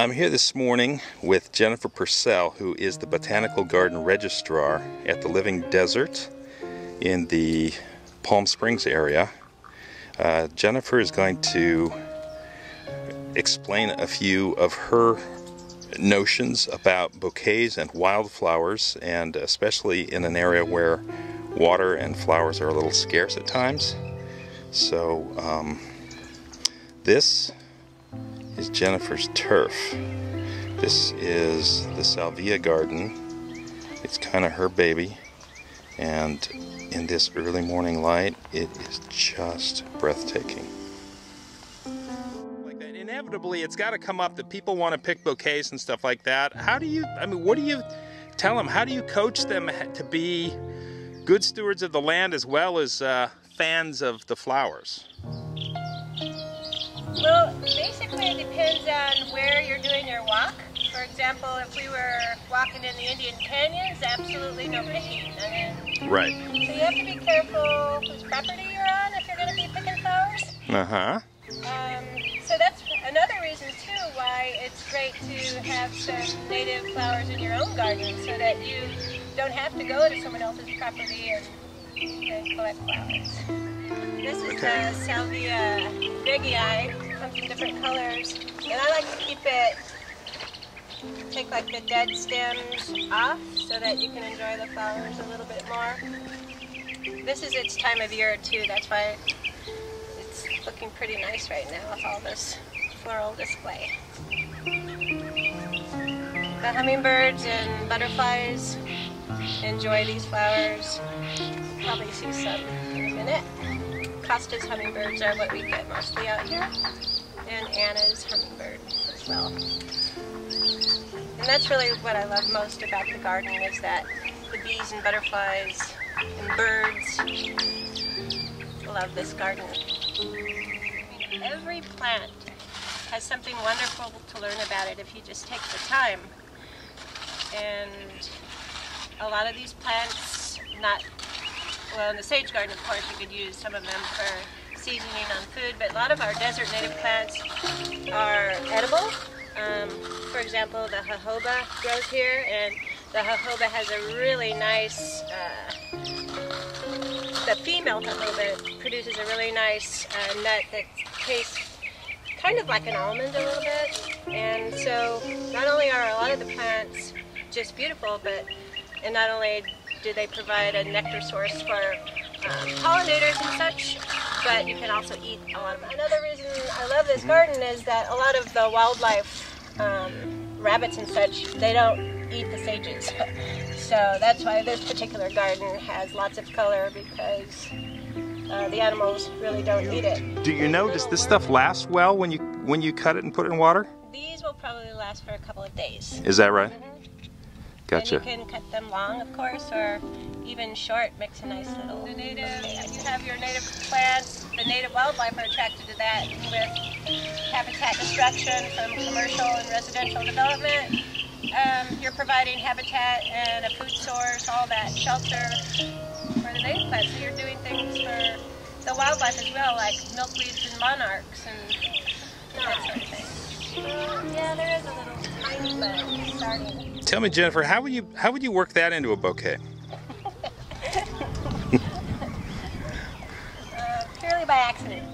I'm here this morning with Jennifer Purcell, who is the Botanical Garden Registrar at the Living Desert in the Palm Springs area. Jennifer is going to explain a few of her notions about bouquets and wildflowers, and especially in an area where water and flowers are a little scarce at times. So this is Jennifer's turf. This is the Salvia garden. It's kind of her baby, and in this early morning light it is just breathtaking. Like that, inevitably it's got to come up that people want to pick bouquets and stuff like that. How do you, what do you tell them? How do you coach them to be good stewards of the land as well as fans of the flowers? Well, basically it depends on where you're doing your walk. For example, if we were walking in the Indian Canyons, absolutely no picking. Right. So you have to be careful whose property you're on if you're going to be picking flowers. Uh-huh. So that's another reason too why it's great to have some native flowers in your own garden, so that you don't have to go to someone else's property and collect flowers. This is the Salvia Regii. Comes in different colors, and I like to keep it, take like the dead stems off so that you can enjoy the flowers a little bit more. This is its time of year too, that's why it's looking pretty nice right now with all this floral display. The hummingbirds and butterflies enjoy these flowers. You'll probably see some in a minute. Costa's hummingbirds are what we get mostly out here, and Anna's hummingbird as well. And that's really what I love most about the garden, is that the bees and butterflies and birds love this garden. Every plant has something wonderful to learn about it if you just take the time. And a lot of these plants, well, in the sage garden, of course, you could use some of them for seasoning on food, but a lot of our desert native plants are edible. For example, the jojoba grows here, and the jojoba has a really nice, the female jojoba produces a really nice nut that tastes kind of like an almond a little bit. And so not only are a lot of the plants just beautiful, and not only do they provide a nectar source for pollinators and such, but you can also eat a lot of them. Another reason I love this garden is that a lot of the wildlife, rabbits and such, they don't eat the sages. So that's why this particular garden has lots of color, because the animals really don't eat it. Do you know, does this stuff last well when you cut it and put it in water? These will probably last for a couple of days. Is that right? Mm-hmm. Gotcha. And you can cut them long, of course, or even short. Makes a nice little. You have your native plants. The native wildlife are attracted to that. With habitat destruction from commercial and residential development, you're providing habitat and a food source, all that shelter for the native plants. So you're doing things for the wildlife as well, like milkweeds and monarchs and that sort of thing. Yeah, there is a little tiny bud starting. Tell me, Jennifer, how would you work that into a bouquet? Purely by accident.